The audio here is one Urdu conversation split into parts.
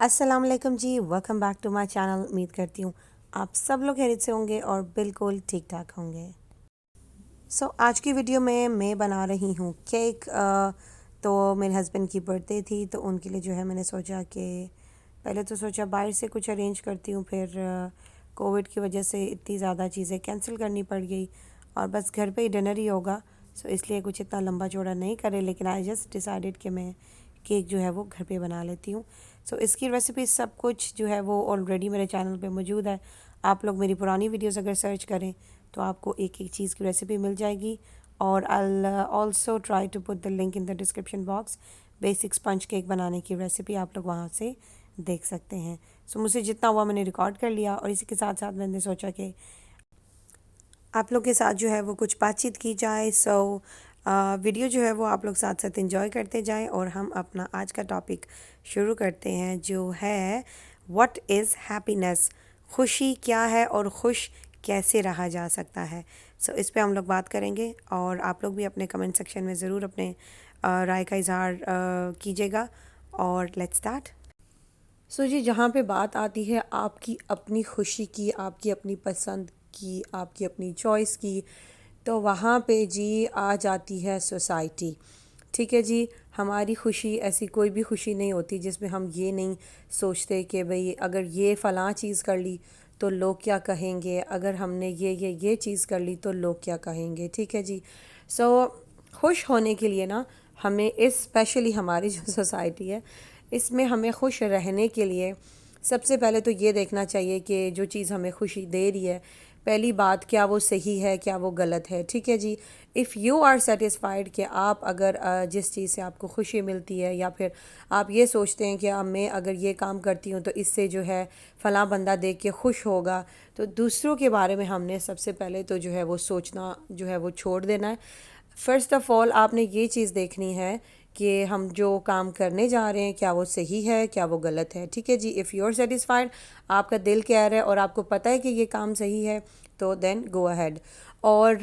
السلام علیکم جی، welcome back to my channel. امید کرتی ہوں آپ سب لوگ خیریت سے ہوں گے اور بالکل ٹھیک ٹھاک ہوں گے۔ آج کی ویڈیو میں بنا رہی ہوں کیک۔ تو میرے ہسبینڈ کی برتھ ڈے تھی، تو ان کے لیے جو ہے میں نے سوچا کہ پہلے تو سوچا باہر سے کچھ ارینج کرتی ہوں، پھر کووڈ کی وجہ سے اتنی زیادہ چیزیں کینسل کرنی پڑ گئی اور بس گھر پہ ہی ڈنر ہی ہوگا، اس لیے کچھ اتنا لمبا چوڑا نہیں کرے، لیکن آئی جسٹ ڈیسائیڈڈ کہ میں کیک جو ہے وہ گھر پہ بنا لیتی ہوں۔ اس کی ریسیپی سب کچھ جو ہے وہ آلریڈی میرے چینل پہ موجود ہے۔ آپ لوگ میری پرانی ویڈیوز اگر سرچ کریں تو آپ کو ایک ایک چیز کی ریسیپی مل جائے گی، اور I'll also try to put the link in the description box۔ Basic sponge cake بنانے کی ریسیپی آپ لوگ وہاں سے دیکھ سکتے ہیں۔ مجھ سے جتنا ہوا میں نے ریکارڈ کر لیا، اور اسی کے ساتھ ساتھ میں نے سوچا کہ آپ لوگ کے ساتھ جو ہے وہ کچھ بات چیت کی جائے۔ ویڈیو جو ہے وہ آپ لوگ ساتھ ساتھ انجوائے کرتے جائیں، اور ہم اپنا آج کا ٹاپک شروع کرتے ہیں، جو ہے واٹ از ہیپینس، خوشی کیا ہے اور خوش کیسے رہا جا سکتا ہے۔ اس پہ ہم لوگ بات کریں گے، اور آپ لوگ بھی اپنے کمنٹ سیکشن میں ضرور اپنے رائے کا اظہار کیجیے گا، اور لیٹس اسٹارٹ۔ جی، جہاں پہ بات آتی ہے آپ کی اپنی خوشی کی، آپ کی اپنی پسند کی، آپ کی اپنی چوائس کی، تو وہاں پہ جی آ جاتی ہے سوسائٹی۔ ٹھیک ہے جی، ہماری خوشی ایسی کوئی بھی خوشی نہیں ہوتی جس میں ہم یہ نہیں سوچتے کہ بھئی اگر یہ فلاں چیز کر لی تو لوگ کیا کہیں گے، اگر ہم نے یہ چیز کر لی تو لوگ کیا کہیں گے۔ ٹھیک ہے جی، خوش ہونے کے لیے نا ہمیں اسپیشلی ہماری جو سوسائٹی ہے اس میں ہمیں خوش رہنے کے لیے سب سے پہلے تو یہ دیکھنا چاہیے کہ جو چیز ہمیں خوشی دے رہی ہے، پہلی بات کیا وہ صحیح ہے، کیا وہ غلط ہے۔ ٹھیک ہے جی، اف یو آر سیٹسفائیڈ کہ آپ اگر جس چیز سے آپ کو خوشی ملتی ہے، یا پھر آپ یہ سوچتے ہیں کہ میں اگر یہ کام کرتی ہوں تو اس سے جو ہے فلاں بندہ دیکھ کے خوش ہوگا، تو دوسروں کے بارے میں ہم نے سب سے پہلے تو جو ہے وہ سوچنا جو ہے وہ چھوڑ دینا ہے۔ فرسٹ آف آل آپ نے یہ چیز دیکھنی ہے کہ ہم جو کام کرنے جا رہے ہیں کیا وہ صحیح ہے، کیا وہ غلط ہے۔ ٹھیک ہے جی، اف یو آر سیٹسفائیڈ، آپ کا دل کہہ رہا ہے اور آپ کو پتہ ہے کہ یہ کام صحیح ہے، تو دین گو اہیڈ۔ اور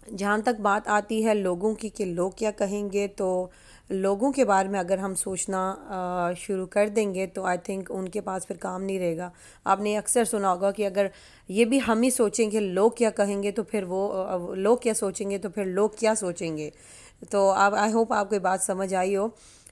جہاں تک بات آتی ہے لوگوں کی کہ لوگ کیا کہیں گے، تو لوگوں کے بارے میں اگر ہم سوچنا شروع کر دیں گے تو آئی تھنک ان کے پاس پھر کام نہیں رہے گا۔ آپ نے اکثر سنا ہوگا کہ اگر یہ بھی ہم ہی سوچیں کہ لوگ کیا کہیں گے تو پھر وہ لوگ کیا سوچیں گے تو پھر لوگ کیا سوچیں گے۔ تو آئی ہوپ آپ کو یہ بات سمجھ آئی ہو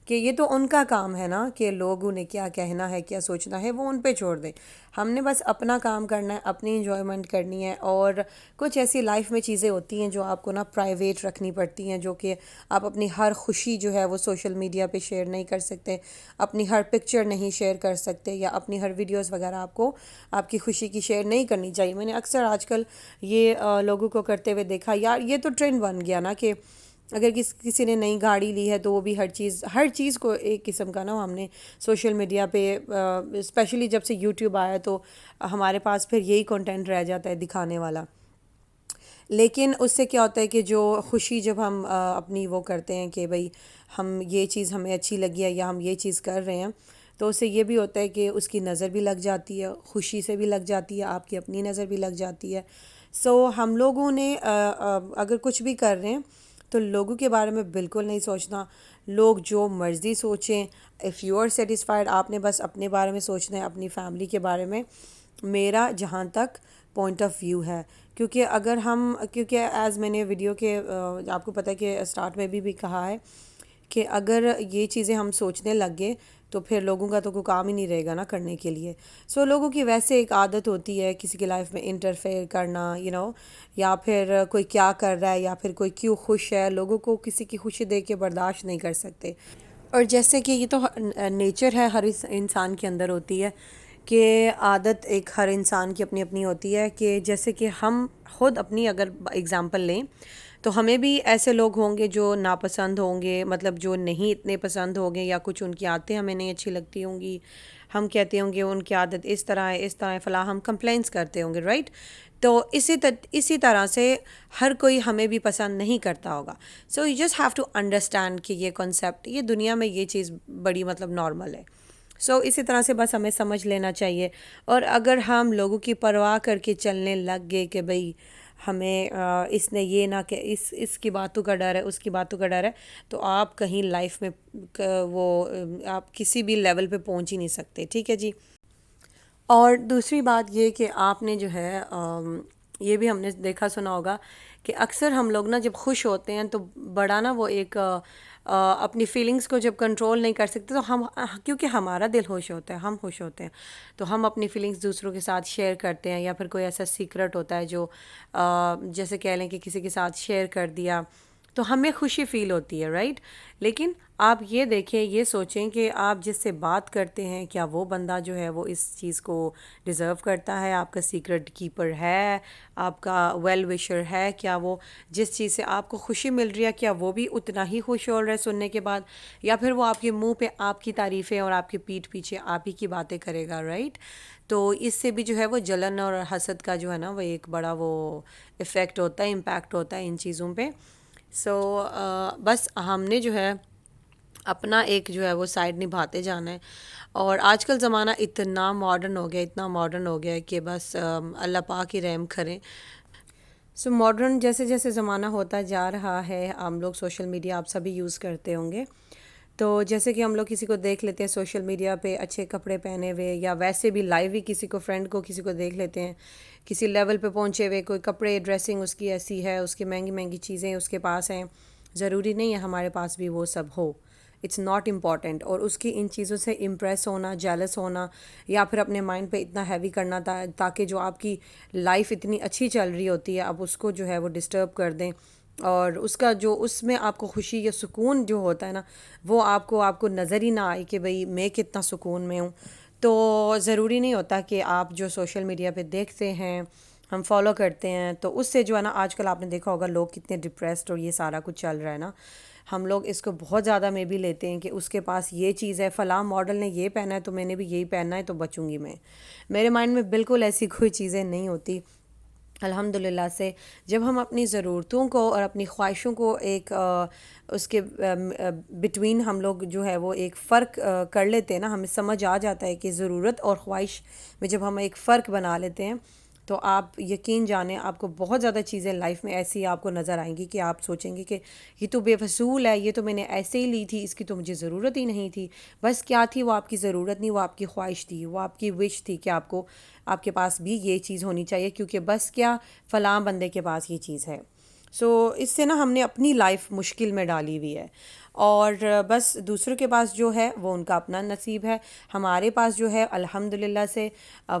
کہ یہ تو ان کا کام ہے نا کہ لوگوں نے کیا کہنا ہے، کیا سوچنا ہے، وہ ان پہ چھوڑ دیں۔ ہم نے بس اپنا کام کرنا ہے، اپنی انجوائمنٹ کرنی ہے، اور کچھ ایسی لائف میں چیزیں ہوتی ہیں جو آپ کو نا پرائیویٹ رکھنی پڑتی ہیں، جو کہ آپ اپنی ہر خوشی جو ہے وہ سوشل میڈیا پہ شیئر نہیں کر سکتے، اپنی ہر پکچر نہیں شیئر کر سکتے، یا اپنی ہر ویڈیوز وغیرہ آپ کو آپ کی خوشی کی شیئر نہیں کرنی چاہیے۔ میں نے اکثر آج کل یہ لوگوں کو کرتے ہوئے دیکھا، یار یہ تو ٹرینڈ بن گیا نا کہ اگر کسی نے نئی گاڑی لی ہے تو وہ بھی ہر چیز کو ایک قسم کا نا ہم نے سوشل میڈیا پہ اسپیشلی جب سے یوٹیوب آیا تو ہمارے پاس پھر یہی کنٹینٹ رہ جاتا ہے دکھانے والا۔ لیکن اس سے کیا ہوتا ہے کہ جو خوشی جب ہم اپنی وہ کرتے ہیں کہ بھئی ہم یہ چیز ہمیں اچھی لگی ہے یا ہم یہ چیز کر رہے ہیں، تو اس سے یہ بھی ہوتا ہے کہ اس کی نظر بھی لگ جاتی ہے، خوشی سے بھی لگ جاتی ہے، آپ کی اپنی نظر بھی لگ جاتی ہے۔ ہم لوگوں نے اگر کچھ بھی کر رہے ہیں تو لوگوں کے بارے میں بالکل نہیں سوچنا۔ لوگ جو مرضی سوچیں، اف یو آر سیٹسفائیڈ، آپ نے بس اپنے بارے میں سوچنا ہے، اپنی فیملی کے بارے میں۔ میرا جہاں تک پوائنٹ آف ویو ہے، کیونکہ ایز میں نے ویڈیو کے آپ کو پتہ ہے کہ اسٹارٹ میں بھی کہا ہے کہ اگر یہ چیزیں ہم سوچنے لگ گئے تو پھر لوگوں کا تو کوئی کام ہی نہیں رہے گا نا کرنے کے لیے۔ لوگوں کی ویسے ایک عادت ہوتی ہے کسی کی لائف میں انٹرفیئر کرنا، یا پھر کوئی کیا کر رہا ہے، یا پھر کوئی کیوں خوش ہے، لوگوں کو کسی کی خوشی دیکھ کے برداشت نہیں کر سکتے۔ اور جیسے کہ یہ تو نیچر ہے، ہر انسان کے اندر ہوتی ہے کہ عادت ایک ہر انسان کی اپنی اپنی ہوتی ہے، کہ جیسے کہ ہم خود اپنی اگر اگزامپل لیں تو ہمیں بھی ایسے لوگ ہوں گے جو ناپسند ہوں گے، مطلب جو نہیں اتنے پسند ہوں گے، یا کچھ ان کی عادتیں ہمیں نہیں اچھی لگتی ہوں گی، ہم کہتے ہوں گے ان کی عادت اس طرح ہے فلاں، ہم کمپلینس کرتے ہوں گے، رائٹ؟ تو اسی طرح سے ہر کوئی ہمیں بھی پسند نہیں کرتا ہوگا۔ You just have to understand کہ یہ کنسیپٹ، یہ دنیا میں یہ چیز بڑی مطلب نارمل ہے۔ اسی طرح سے بس ہمیں سمجھ لینا چاہیے، اور اگر ہم لوگوں کی پرواہ کر کے چلنے لگ گئے کہ بھئی ہمیں اس نے یہ نہ کہ اس کی باتوں کا ڈر ہے، اس کی باتوں کا ڈر ہے، تو آپ کہیں لائف میں وہ آپ کسی بھی لیول پہ پہنچ ہی نہیں سکتے. ٹھیک ہے جی. اور دوسری بات یہ کہ آپ نے جو ہے یہ بھی ہم نے دیکھا سنا ہوگا کہ اکثر ہم لوگ نا جب خوش ہوتے ہیں تو بڑا نا وہ ایک اپنی فیلنگز کو جب کنٹرول نہیں کر سکتے تو ہم، کیونکہ ہمارا دل خوش ہوتا ہے، ہم خوش ہوتے ہیں، تو ہم اپنی فیلنگز دوسروں کے ساتھ شیئر کرتے ہیں، یا پھر کوئی ایسا سیکرٹ ہوتا ہے جو جیسے کہہ لیں کہ کسی کے ساتھ شیئر کر دیا تو ہمیں خوشی فیل ہوتی ہے، رائٹ. لیکن آپ یہ دیکھیں، یہ سوچیں کہ آپ جس سے بات کرتے ہیں کیا وہ بندہ جو ہے وہ اس چیز کو ڈیزرو کرتا ہے، آپ کا سیکرٹ کیپر ہے، آپ کا ویل وشر ہے، کیا وہ جس چیز سے آپ کو خوشی مل رہی ہے کیا وہ بھی اتنا ہی خوش ہو رہا ہے سننے کے بعد، یا پھر وہ آپ کے منہ پہ آپ کی تعریفیں اور آپ کی پیٹھ پیچھے آپ ہی کی باتیں کرے گا، رائٹ. تو اس سے بھی جو ہے وہ جلن اور حسد کا جو ہے نا وہ ایک بڑا وہ افیکٹ ہوتا ہے، امپیکٹ ہوتا ہے ان چیزوں پہ. سو بس ہم نے جو ہے اپنا ایک جو ہے وہ سائڈ نبھاتے جانا ہے. اور آج کل زمانہ اتنا ماڈرن ہو گیا، اتنا ماڈرن ہو گیا کہ بس اللہ پاک ہی رحم کریں. سو ماڈرن جیسے جیسے زمانہ ہوتا جا رہا ہے، ہم لوگ سوشل میڈیا آپ سبھی یوز کرتے ہوں گے، تو جیسے کہ ہم لوگ کسی کو دیکھ لیتے ہیں سوشل میڈیا پہ اچھے کپڑے پہنے ہوئے، یا ویسے بھی لائیو ہی کسی کو فرینڈ کو کسی کو دیکھ لیتے ہیں کسی لیول پہ پہنچے ہوئے، کوئی کپڑے ڈریسنگ اس کی ایسی ہے، اس کی مہنگی مہنگی چیزیں اس کے پاس ہیں. ضروری نہیں ہے ہمارے پاس بھی وہ سب ہو، اٹس ناٹ امپورٹنٹ. اور اس کی ان چیزوں سے امپریس ہونا، جیلس ہونا، یا پھر اپنے مائنڈ پہ اتنا ہیوی کرنا تاکہ جو آپ کی لائف اتنی اچھی چل رہی ہوتی ہے اب اس کو جو ہے وہ ڈسٹرب کر دیں، اور اس کا جو اس میں آپ کو خوشی یا سکون جو ہوتا ہے نا وہ آپ کو نظر ہی نہ آئے کہ بھئی میں کتنا سکون میں ہوں. تو ضروری نہیں ہوتا کہ آپ جو سوشل میڈیا پہ دیکھتے ہیں، ہم فالو کرتے ہیں، تو اس سے جو ہے نا آج کل آپ نے دیکھا ہوگا لوگ کتنے ڈپریسڈ اور یہ سارا کچھ چل رہا ہے نا، ہم لوگ اس کو بہت زیادہ میں بھی لیتے ہیں کہ اس کے پاس یہ چیز ہے، فلاں ماڈل نے یہ پہنا ہے تو میں نے بھی یہی پہننا ہے تو بچوں گی میں. میرے مائنڈ میں بالکل ایسی کوئی چیزیں نہیں ہوتی الحمدللہ سے. جب ہم اپنی ضرورتوں کو اور اپنی خواہشوں کو ایک اس کے بٹوین ہم لوگ جو ہے وہ ایک فرق کر لیتے ہیں نا، ہمیں سمجھ آ جاتا ہے کہ ضرورت اور خواہش میں جب ہم ایک فرق بنا لیتے ہیں تو آپ یقین جانیں آپ کو بہت زیادہ چیزیں لائف میں ایسی آپ کو نظر آئیں گی کہ آپ سوچیں گے کہ یہ تو بے فضول ہے، یہ تو میں نے ایسے ہی لی تھی، اس کی تو مجھے ضرورت ہی نہیں تھی. بس کیا تھی وہ آپ کی ضرورت نہیں، وہ آپ کی خواہش تھی، وہ آپ کی وش تھی کہ آپ کے پاس بھی یہ چیز ہونی چاہیے کیونکہ بس کیا فلاں بندے کے پاس یہ چیز ہے. سو اس سے نا ہم نے اپنی لائف مشکل میں ڈالی ہوئی ہے، اور بس دوسروں کے پاس جو ہے وہ ان کا اپنا نصیب ہے، ہمارے پاس جو ہے الحمدللہ سے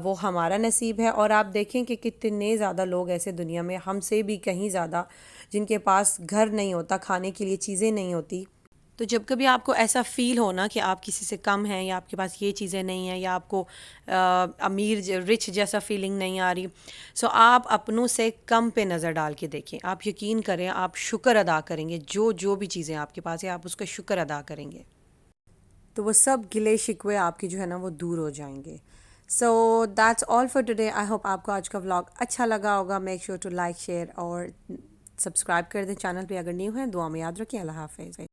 وہ ہمارا نصیب ہے. اور آپ دیکھیں کہ کتنے زیادہ لوگ ایسے دنیا میں ہم سے بھی کہیں زیادہ جن کے پاس گھر نہیں ہوتا، کھانے کے لیے چیزیں نہیں ہوتی. تو جب کبھی آپ کو ایسا فیل ہونا کہ آپ کسی سے کم ہیں، یا آپ کے پاس یہ چیزیں نہیں ہیں، یا آپ کو امیر رچ جیسا فیلنگ نہیں آ رہی، سو آپ اپنوں سے کم پہ نظر ڈال کے دیکھیں. آپ یقین کریں آپ شکر ادا کریں گے، جو بھی چیزیں آپ کے پاس ہیں آپ اس کا شکر ادا کریں گے تو وہ سب گلے شکوے آپ کی جو ہے نا وہ دور ہو جائیں گے. So that's all for today. I hope آپ کو آج کا ولاگ اچھا لگا ہوگا. Make sure to like, share اور سبسکرائب کر دیں چینل پہ اگر نیو ہیں. دعا میں یاد رکھیں. اللہ حافظ.